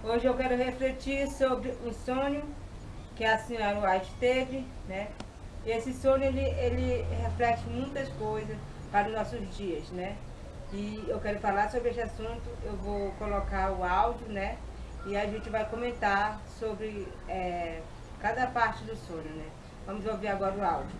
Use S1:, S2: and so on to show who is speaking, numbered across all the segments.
S1: Hoje eu quero refletir sobre um sonho que a senhora White teve, né? E esse sonho ele reflete muitas coisas para os nossos dias, né? E eu quero falar sobre esse assunto, eu vou colocar o áudio, né? E a gente vai comentar sobre cada parte do sonho, né? Vamos ouvir agora o áudio.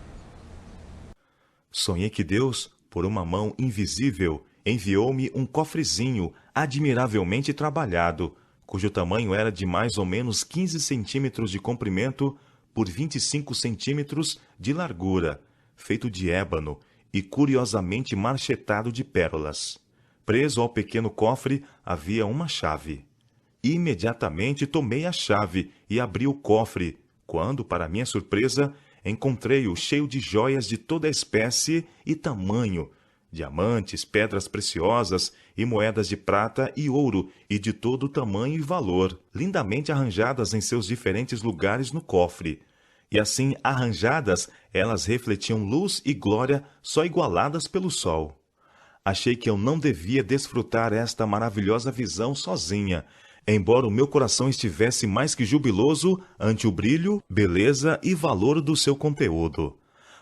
S2: Sonhei que Deus, por uma mão invisível, enviou-me um cofrezinho admiravelmente trabalhado, cujo tamanho era de mais ou menos 15 centímetros de comprimento por 25 centímetros de largura, feito de ébano e curiosamente marchetado de pérolas. Preso ao pequeno cofre havia uma chave. Imediatamente tomei a chave e abri o cofre, quando, para minha surpresa, encontrei-o cheio de joias de toda espécie e tamanho, diamantes, pedras preciosas e moedas de prata e ouro, e de todo tamanho e valor, lindamente arranjadas em seus diferentes lugares no cofre. E assim arranjadas, elas refletiam luz e glória só igualadas pelo sol. Achei que eu não devia desfrutar esta maravilhosa visão sozinha, embora o meu coração estivesse mais que jubiloso ante o brilho, beleza e valor do seu conteúdo.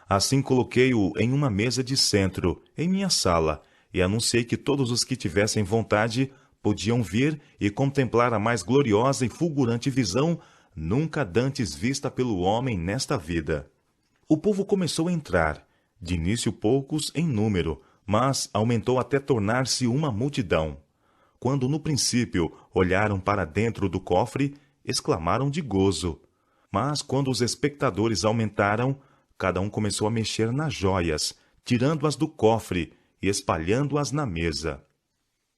S2: Assim coloquei-o em uma mesa de centro, em minha sala, e anunciei que todos os que tivessem vontade podiam vir e contemplar a mais gloriosa e fulgurante visão nunca dantes vista pelo homem nesta vida. O povo começou a entrar, de início poucos em número, mas aumentou até tornar-se uma multidão. Quando no princípio olharam para dentro do cofre, exclamaram de gozo. Mas quando os espectadores aumentaram, cada um começou a mexer nas joias, tirando-as do cofre e espalhando-as na mesa.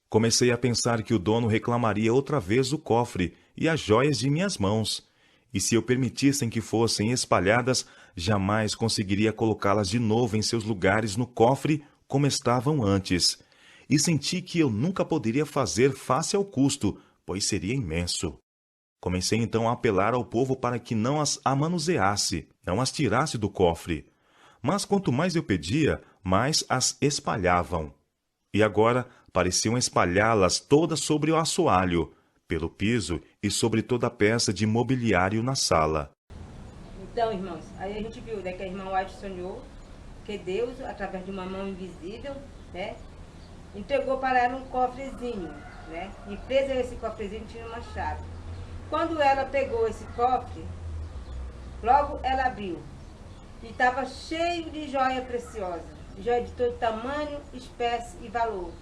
S2: Comecei a pensar que o dono reclamaria outra vez o cofre e as joias de minhas mãos, e se eu permitissem que fossem espalhadas, jamais conseguiria colocá-las de novo em seus lugares no cofre como estavam antes. E senti que eu nunca poderia fazer face ao custo, pois seria imenso. Comecei então a apelar ao povo para que não as amanuseasse, não as tirasse do cofre. Mas quanto mais eu pedia, mais as espalhavam. E agora pareciam espalhá-las todas sobre o assoalho, pelo piso e sobre toda a peça de mobiliário na sala.
S1: Então, irmãos, aí a gente viu, né, que a irmã White sonhou que Deus, através de uma mão invisível, né, entregou para ela um cofrezinho, né, e presa esse cofrezinho tinha uma chave. Quando ela pegou esse cofre, logo ela abriu e estava cheio de joia preciosa, joia de todo tamanho, espécie e valor.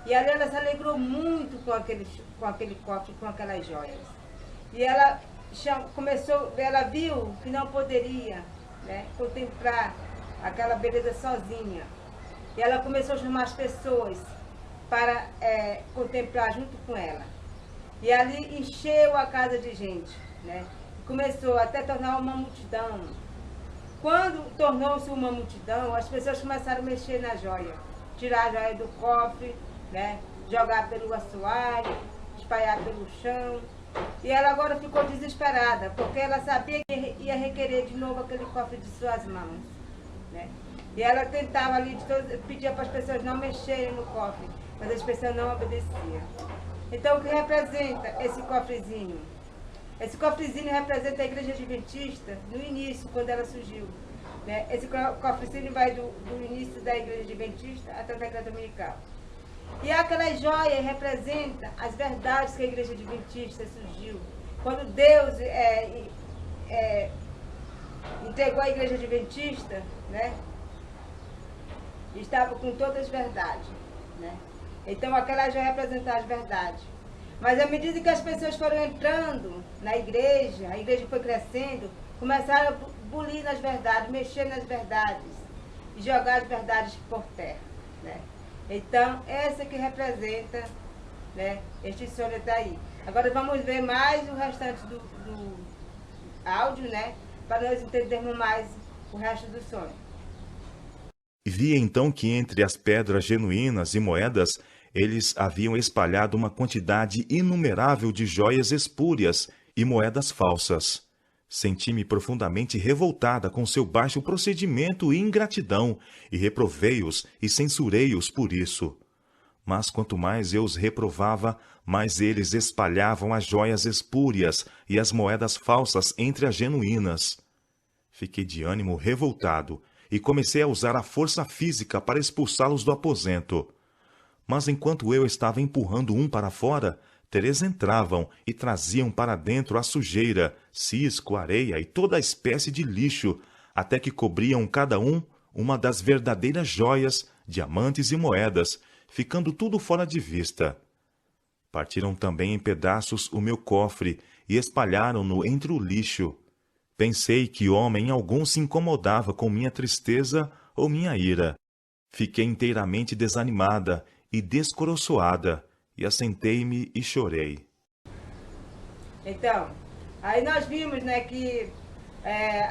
S1: E ali ela se alegrou muito com aquele cofre, com aquelas joias. E ela começou, ela viu que não poderia, né, contemplar aquela beleza sozinha. E ela começou a chamar as pessoas para contemplar junto com ela. E ali encheu a casa de gente, né? Começou até tornar uma multidão. Quando tornou-se uma multidão, as pessoas começaram a mexer na joia, tirar a joia do cofre, né? Jogar pelo assoalho, espalhar pelo chão. E ela agora ficou desesperada, porque ela sabia que ia requerer de novo aquele cofre de suas mãos, né? E ela tentava ali, pedia para as pessoas não mexerem no cofre, mas as pessoas não obedeciam. Então, o que representa esse cofrezinho? Esse cofrezinho representa a igreja adventista no início, quando ela surgiu, né? Esse cofrezinho vai do início da igreja adventista até a igreja dominical. E aquela joia representa as verdades que a igreja adventista surgiu. Quando Deus entregou a igreja adventista, né, estava com todas as verdades, né? Então aquela joia representa as verdades. Mas à medida que as pessoas foram entrando na igreja, a igreja foi crescendo, começaram a bulir nas verdades, mexer nas verdades e jogar as verdades por terra, né? Então, essa que representa, né, este sonho está aí. Agora vamos ver mais o restante do áudio, né, para nós entendermos mais o resto do sonho.
S2: Vi então que entre as pedras genuínas e moedas, eles haviam espalhado uma quantidade inumerável de joias espúrias e moedas falsas. Senti-me profundamente revoltada com seu baixo procedimento e ingratidão, e reprovei-os e censurei-os por isso. Mas quanto mais eu os reprovava, mais eles espalhavam as joias espúrias e as moedas falsas entre as genuínas. Fiquei de ânimo revoltado e comecei a usar a força física para expulsá-los do aposento. Mas enquanto eu estava empurrando um para fora, três entravam e traziam para dentro a sujeira, cisco, areia e toda a espécie de lixo, até que cobriam cada um uma das verdadeiras joias, diamantes e moedas, ficando tudo fora de vista. Partiram também em pedaços o meu cofre e espalharam-no entre o lixo. Pensei que homem algum se incomodava com minha tristeza ou minha ira. Fiquei inteiramente desanimada e descoroçoada, e assentei-me e chorei.
S1: Então, aí nós vimos, né, que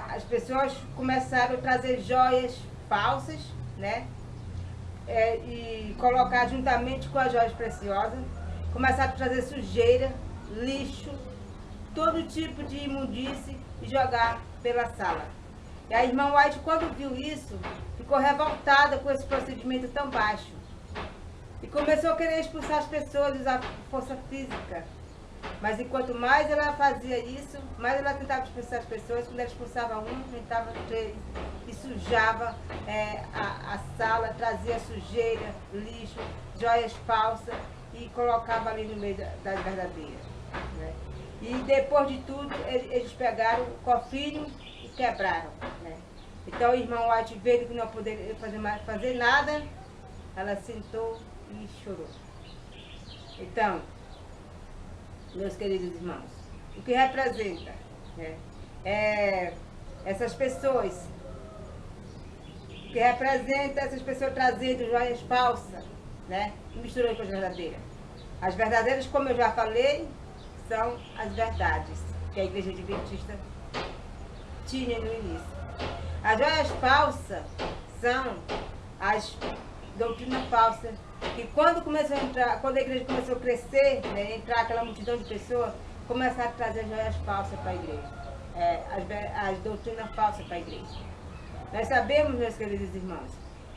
S1: as pessoas começaram a trazer joias falsas, né, e colocar juntamente com as joias preciosas, começaram a trazer sujeira, lixo, todo tipo de imundície e jogar pela sala. E a irmã White, quando viu isso, ficou revoltada com esse procedimento tão baixo. E começou a querer expulsar as pessoas, usar força física. Mas enquanto mais ela fazia isso, mais ela tentava expulsar as pessoas. Quando ela expulsava um, tentava três. E sujava a sala, trazia sujeira, lixo, joias falsas e colocava ali no meio das verdadeiras. Né? E depois de tudo, eles pegaram o cofrinho e quebraram. Né? Então o irmão White, vendo que não poderia fazer nada, ela sentou e chorou. Então, meus queridos irmãos, o que representa, né, essas pessoas, o que representa essas pessoas trazendo joias falsas, né, e misturando com as verdadeiras. As verdadeiras, como eu já falei, são as verdades que a Igreja Adventista tinha no início. As joias falsas são as doutrinas falsas, que quando a igreja começou a crescer, né, entrar aquela multidão de pessoas, começaram a trazer joias falsas para a igreja, as doutrinas falsas para a igreja. Nós sabemos, meus queridos irmãos,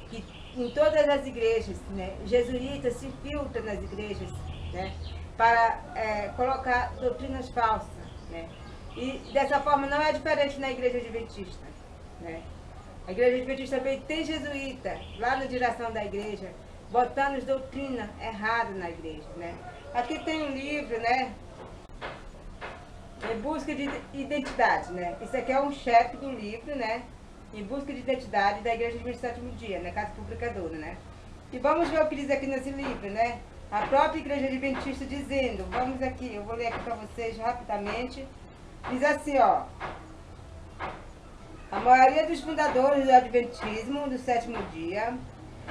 S1: que em todas as igrejas, né, jesuítas se infiltram nas igrejas, né, para colocar doutrinas falsas. Né, e dessa forma não é diferente na Igreja Adventista. Né. A Igreja Adventista também tem jesuíta lá na direção da igreja, botando doutrina errada na igreja, né? Aqui tem um livro, né? Em busca de identidade, né? Isso aqui é um chefe do livro, né? Em busca de identidade da Igreja Adventista do Sétimo Dia, né? Casa Publicadora, né? E vamos ver o que diz aqui nesse livro, né? A própria Igreja Adventista dizendo, vamos aqui, eu vou ler aqui para vocês rapidamente. Diz assim, ó. A maioria dos fundadores do Adventismo do Sétimo Dia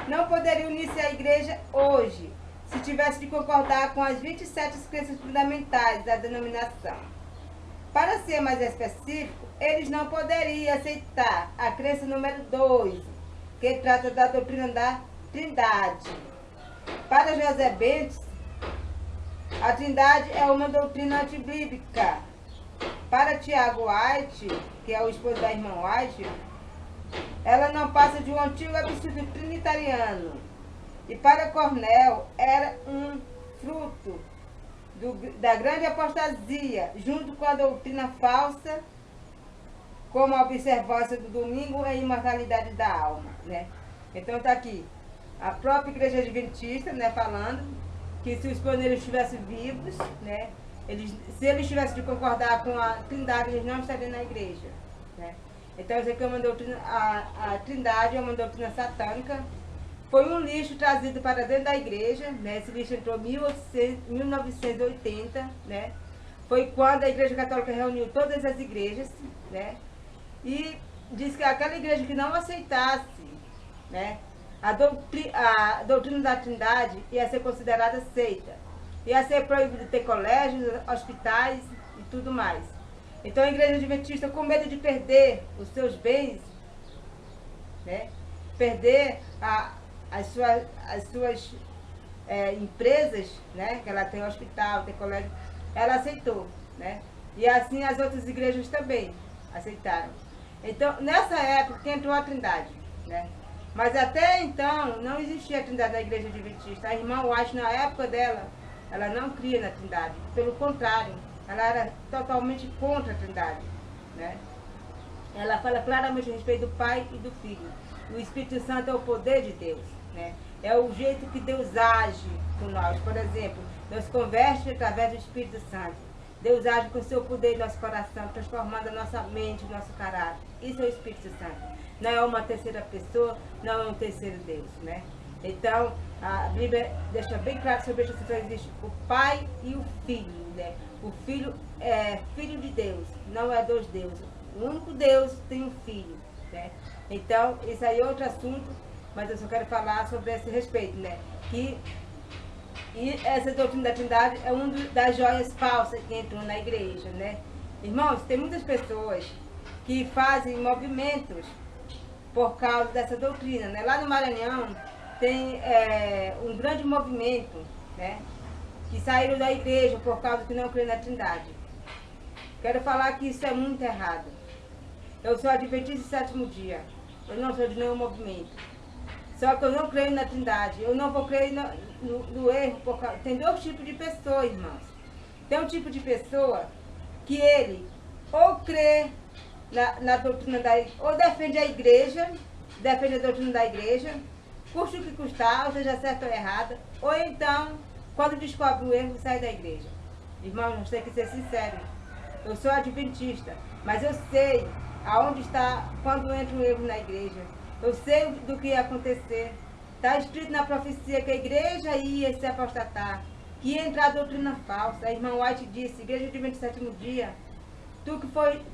S1: não poderia unir-se à igreja hoje, se tivesse de concordar com as 27 crenças fundamentais da denominação. Para ser mais específico, eles não poderiam aceitar a crença número 2, que trata da doutrina da Trindade. Para José Bentes, a Trindade é uma doutrina antibíblica. Para Tiago White, que é o esposo da irmã White, ela não passa de um antigo absurdo trinitariano. E para Cornel, era um fruto da grande apostasia, junto com a doutrina falsa, como a observância do domingo e a imortalidade da alma. Né? Então está aqui, a própria Igreja Adventista, né, falando que se os pioneiros estivessem vivos, né, se eles tivessem de concordar com a Trindade, eles não estariam na igreja. Né? Então, isso aqui é uma doutrina, a Trindade é uma doutrina satânica. Foi um lixo trazido para dentro da igreja. Né? Esse lixo entrou em 1980. Né? Foi quando a Igreja Católica reuniu todas as igrejas. Né? E disse que aquela igreja que não aceitasse, né, a doutrina da Trindade ia ser considerada seita. Ia ser proibido ter colégios, hospitais e tudo mais. Então a Igreja Adventista, com medo de perder os seus bens, né, perder as suas empresas, né, que ela tem hospital, tem colégio, ela aceitou. Né? E assim as outras igrejas também aceitaram. Então, nessa época que entrou a Trindade, né? Mas até então não existia a Trindade na Igreja Adventista. A irmã White, na época dela, ela não cria na Trindade. Pelo contrário, ela era totalmente contra a Trindade, né? Ela fala claramente a respeito do Pai e do Filho. O Espírito Santo é o poder de Deus, né? É o jeito que Deus age com nós. Por exemplo, nos converte através do Espírito Santo. Deus age com o seu poder em nosso coração, transformando a nossa mente, o nosso caráter. Isso é o Espírito Santo. Não é uma terceira pessoa, não é um terceiro Deus, né? Então, a Bíblia deixa bem claro sobre essa situação. Existe o Pai e o Filho, né? O Filho é Filho de Deus, não é dos deuses. O único Deus tem um Filho, né? Então, isso aí é outro assunto, mas eu só quero falar sobre esse respeito, né? E essa doutrina da Trindade é uma das joias falsas que entram na igreja, né? Irmãos, tem muitas pessoas que fazem movimentos por causa dessa doutrina, né? Lá no Maranhão tem um grande movimento, né? Que saíram da igreja por causa que não creem na Trindade. Quero falar que isso é muito errado. Eu sou adventista do sétimo dia. Eu não sou de nenhum movimento. Só que eu não creio na Trindade. Eu não vou crer no erro. Tem dois tipos de pessoas, irmãos. Tem um tipo de pessoa que ele ou crê na doutrina da igreja, ou defende a igreja, defende a doutrina da igreja, custe o que custar, ou seja, certa ou errada, ou então, quando descobre o erro, sai da igreja. Irmãos, nós temos que ser sinceros. Eu sou adventista, mas eu sei aonde está quando entra um erro na igreja. Eu sei do que ia acontecer. Está escrito na profecia que a igreja ia se apostatar, que ia entrar a doutrina falsa. A irmã White disse, igreja de 27º dia, tu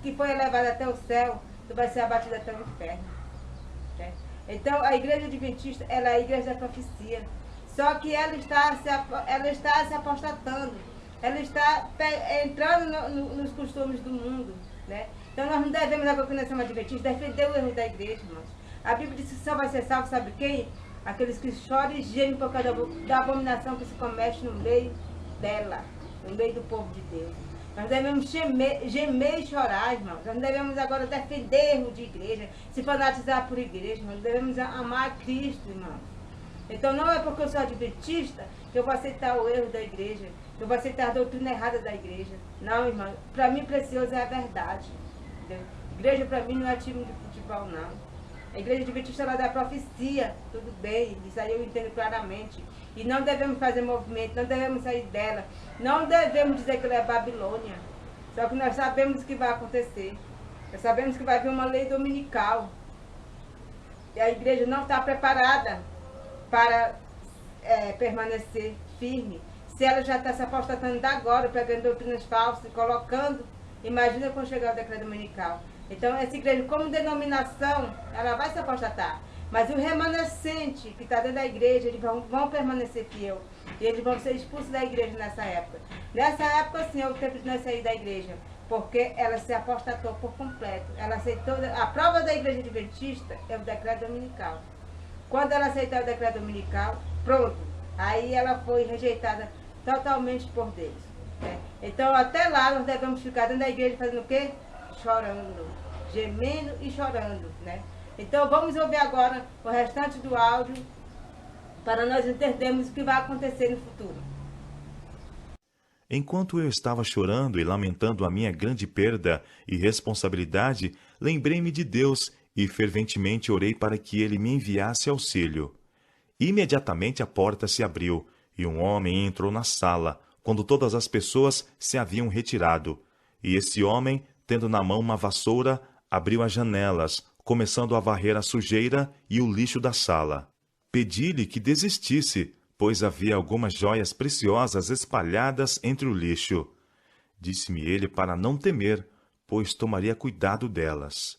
S1: que foi elevado até o céu, tu vai ser abatido até o inferno. Né? Então, a igreja adventista, ela é a igreja da profecia. Só que ela está se apostatando. Ela está entrando nos costumes do mundo. Né? Então, nós não devemos, na congregação adventista, defender o erro da igreja, irmãos. A Bíblia diz que só vai ser salvo, sabe quem? Aqueles que choram e gemem por causa da abominação que se comete no meio dela, no meio do povo de Deus. Nós devemos gemer e chorar, irmãos. Nós não devemos agora defender erro de igreja, se fanatizar por igreja. Nós devemos amar Cristo, irmãos. Então não é porque eu sou adventista que eu vou aceitar o erro da igreja, que eu vou aceitar a doutrina errada da igreja. Não, irmão. Para mim, precioso é a verdade. Entendeu? Igreja, para mim, não é time de futebol, não. A igreja adventista, ela dá profecia, tudo bem, isso aí eu entendo claramente. E não devemos fazer movimento, não devemos sair dela. Não devemos dizer que ela é Babilônia. Só que nós sabemos o que vai acontecer. Nós sabemos que vai vir uma lei dominical. E a igreja não está preparada para permanecer firme. Se ela já está se apostatando agora, pegando doutrinas falsas, colocando, imagina quando chegar o decreto dominical. Então, essa igreja, como denominação, ela vai se apostatar. Mas o remanescente que está dentro da igreja, eles vão permanecer fiel. E eles vão ser expulsos da igreja nessa época. Nessa época, sim, é o tempo de nós sair da igreja. Porque ela se apostatou por completo. Ela aceitou. A prova da igreja adventista é o decreto dominical. Quando ela aceitou o decreto dominical, pronto. Aí ela foi rejeitada totalmente por Deus. Né? Então, até lá, nós devemos ficar dentro da igreja fazendo o quê? Chorando, gemendo e chorando, né? Então vamos ouvir agora o restante do áudio para nós entendermos o que vai acontecer no futuro.
S2: Enquanto eu estava chorando e lamentando a minha grande perda e responsabilidade, lembrei-me de Deus e ferventemente orei para que ele me enviasse auxílio. Imediatamente a porta se abriu e um homem entrou na sala, quando todas as pessoas se haviam retirado. E esse homem, tendo na mão uma vassoura, abriu as janelas, começando a varrer a sujeira e o lixo da sala. Pedi-lhe que desistisse, pois havia algumas joias preciosas espalhadas entre o lixo. Disse-me ele para não temer, pois tomaria cuidado delas.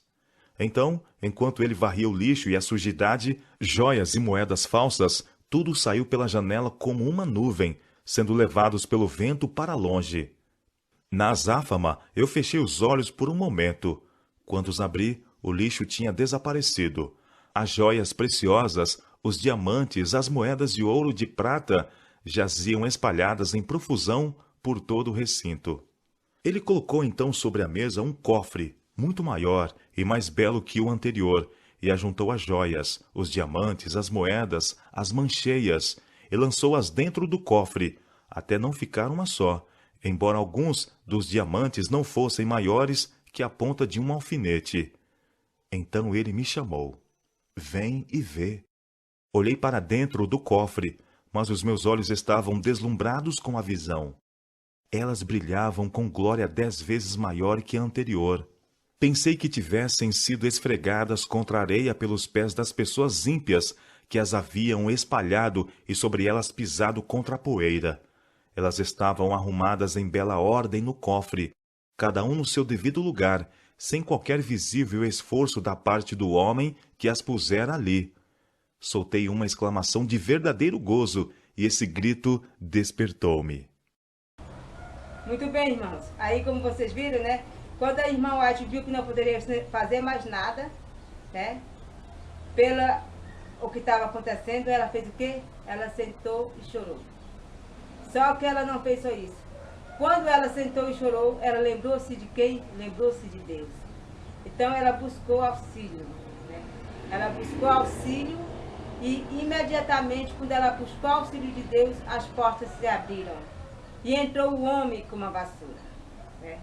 S2: Então, enquanto ele varria o lixo e a sujidade, joias e moedas falsas, tudo saiu pela janela como uma nuvem, sendo levados pelo vento para longe. Na azáfama, eu fechei os olhos por um momento. Quando os abri, o lixo tinha desaparecido. As joias preciosas, os diamantes, as moedas de ouro e de prata, jaziam espalhadas em profusão por todo o recinto. Ele colocou então sobre a mesa um cofre, muito maior e mais belo que o anterior, e ajuntou as joias, os diamantes, as moedas, as mancheias, e lançou-as dentro do cofre, até não ficar uma só, embora alguns dos diamantes não fossem maiores que a ponta de um alfinete. Então ele me chamou. Vem e vê. Olhei para dentro do cofre, mas os meus olhos estavam deslumbrados com a visão. Elas brilhavam com glória 10 vezes maior que a anterior. Pensei que tivessem sido esfregadas contra a areia pelos pés das pessoas ímpias que as haviam espalhado e sobre elas pisado contra a poeira. Elas estavam arrumadas em bela ordem no cofre, cada um no seu devido lugar, sem qualquer visível esforço da parte do homem que as pusera ali. Soltei uma exclamação de verdadeiro gozo, e esse grito despertou-me.
S1: Muito bem, irmãos. Aí, como vocês viram, né? Quando a irmã White viu que não poderia fazer mais nada, né? Pela o que estava acontecendo, ela fez o quê? Ela sentou e chorou. Só que ela não fez só isso. Quando ela sentou e chorou, ela lembrou-se de quem? Lembrou-se de Deus. Então ela buscou auxílio, né? Ela buscou auxílio e imediatamente, quando ela buscou auxílio de Deus, as portas se abriram. E entrou o homem com uma vassoura, né?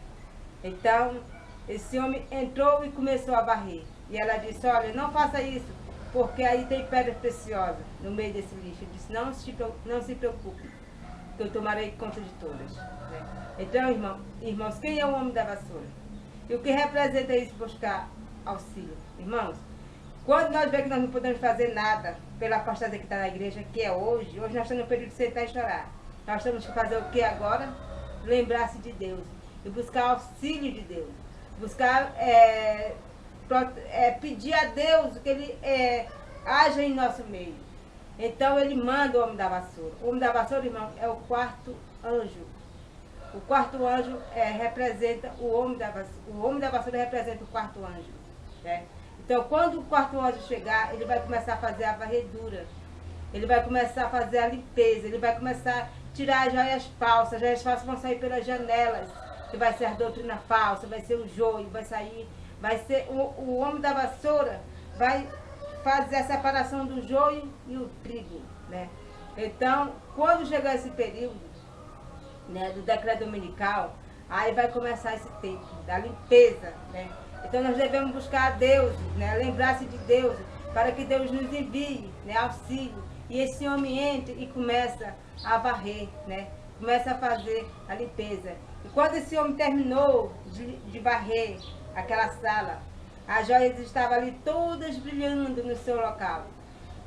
S1: Então, esse homem entrou e começou a varrer. E ela disse, olha, não faça isso, porque aí tem pedra preciosa no meio desse lixo. Ele disse, não se preocupe, que eu tomarei conta de todas, né? Então, irmãos, quem é o homem da vassoura? E o que representa isso, buscar auxílio? Irmãos, quando nós vemos que nós não podemos fazer nada pela apostada que está na igreja, que é hoje nós estamos no período de sentar e chorar. Nós temos que fazer o que agora? Lembrar-se de Deus e buscar auxílio de Deus. Buscar, pedir a Deus que Ele haja em nosso meio. Então Ele manda o homem da vassoura. O homem da vassoura, irmão, é o quarto anjo. O quarto anjo representa o homem da vassoura. O homem da vassoura representa o quarto anjo, né? Então, quando o quarto anjo chegar, ele vai começar a fazer a varredura. Ele vai começar a fazer a limpeza. Ele vai começar a tirar as joias falsas. As joias falsas vão sair pelas janelas, que vai ser a doutrina falsa, vai ser o joio, vai ser o homem da vassoura, vai fazer a separação do joio e o trigo, né? Então, quando chegar esse período, né, do decreto dominical, aí vai começar esse tempo da limpeza, né? Então nós devemos buscar a Deus, né, lembrar-se de Deus, para que Deus nos envie, né, auxílio. E esse homem entra e começa a varrer, né? Começa a fazer a limpeza. E quando esse homem terminou de varrer aquela sala, as joias estavam ali todas brilhando no seu local.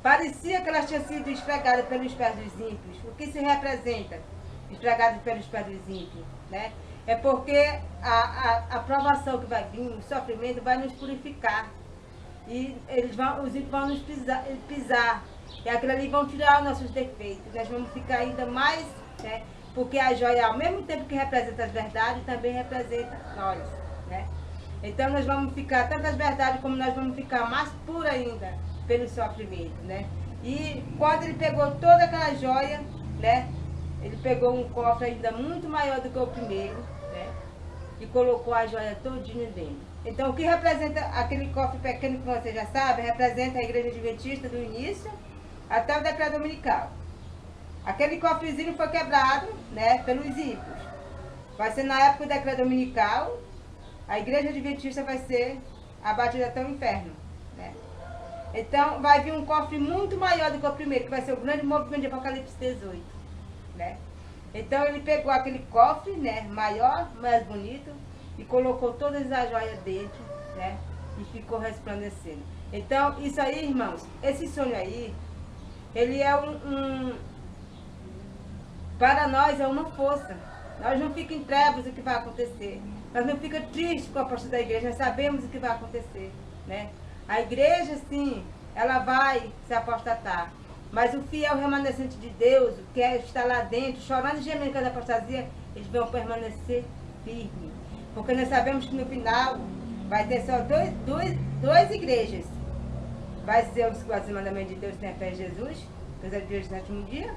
S1: Parecia que elas tinham sido esfregadas pelos pés dos ímpios. O que se representa? Esfregadas pelos pés dos ímpios, né? É porque a provação que vai vir, o sofrimento vai nos purificar. E os ímpios vão nos pisar. E aquilo ali vão tirar os nossos defeitos. Nós vamos ficar ainda mais, né? Porque a joia, ao mesmo tempo que representa as verdades, também representa nós, né? Então nós vamos ficar, tanto as verdades como nós vamos ficar mais puros ainda pelo sofrimento, né? E quando ele pegou toda aquela joia, né? Ele pegou um cofre ainda muito maior do que o primeiro, né? E colocou a joia todinha dentro. Então o que representa aquele cofre pequeno que você já sabe, representa a igreja adventista do início até o decreto dominical. Aquele cofrezinho foi quebrado, né, pelos ímpios. Vai ser na época do decreto dominical, a igreja adventista vai ser abatida até o inferno, né? Então vai vir um cofre muito maior do que o primeiro, que vai ser o grande movimento de Apocalipse 18, né? Então ele pegou aquele cofre, né, maior, mais bonito, e colocou todas as joias dentro, né, e ficou resplandecendo. Então isso aí, irmãos, esse sonho aí, ele é para nós é uma força. Nós não ficamos em trevas o que vai acontecer. Nós não ficamos tristes com a postura da igreja. Nós sabemos o que vai acontecer, né? A igreja, sim, ela vai se apostatar. Mas o fiel remanescente de Deus, que está lá dentro, chorando e gemendo com a apostasia, eles vão permanecer firmes. Porque nós sabemos que no final vai ter só duas igrejas. Vai ser os guardas do mandamento de Deus, que tem a fé em Jesus, os adventistas do sétimo dia,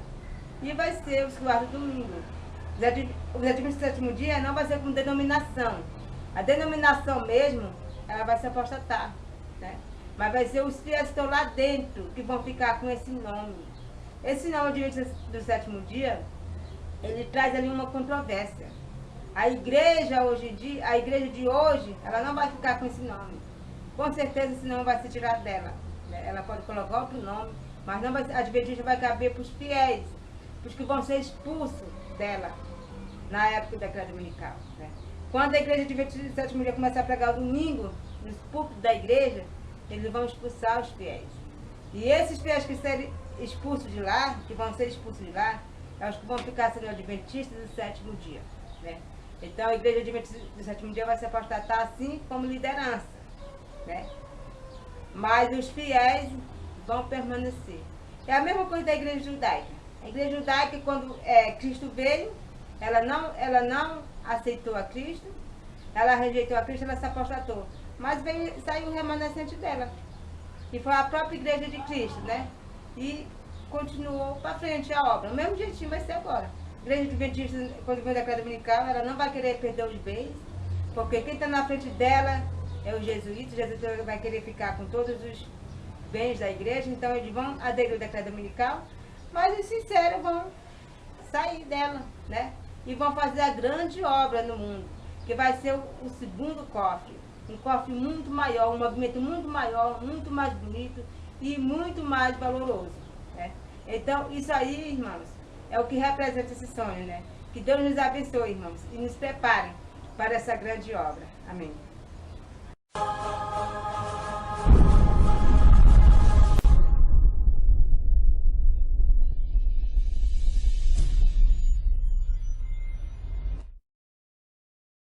S1: e vai ser os guardas do domingo. Os adventistas do sétimo dia não vai ser com denominação. A denominação mesmo, ela vai se apostatar, né? mas vai ser os fiéis que estão lá dentro que vão ficar com esse nome. Esse nome do sétimo dia, ele traz ali uma controvérsia. A igreja hoje em dia, a igreja de hoje, ela não vai ficar com esse nome. Com certeza esse nome vai ser tirado dela. Ela pode colocar outro nome, mas não vai, a adventista vai caber para os fiéis, para os que vão ser expulsos dela na época da decreto dominical. Quando a igreja adventista do sétimo dia começar a pregar o domingo, nos púlpitos da igreja, eles vão expulsar os fiéis. E esses fiéis que serem expulsos de lá, que vão ser expulsos de lá, é os que vão ficar sendo adventistas do sétimo dia. Então a igreja adventista do sétimo dia vai se apostatar assim como liderança. Mas os fiéis vão permanecer. É a mesma coisa da igreja judaica. A igreja judaica, quando Cristo veio, ela não aceitou a Cristo, ela rejeitou a Cristo, ela se apostatou. Mas saiu um remanescente dela. E foi a própria igreja de Cristo, E continuou para frente a obra. O mesmo jeitinho vai ser agora. A igreja adventista, quando vem da decreto dominical, ela não vai querer perder os bens, porque quem está na frente dela é o jesuíta. O jesuíta vai querer ficar com todos os bens da igreja, então eles vão aderir ao decreto dominical, mas os sinceros vão sair dela, E vão fazer a grande obra no mundo, que vai ser o segundo cofre. Um cofre muito maior, um movimento muito maior, muito mais bonito e muito mais valoroso. Então, isso aí, irmãos, é o que representa esse sonho, Que Deus nos abençoe, irmãos, e nos prepare para essa grande obra. Amém.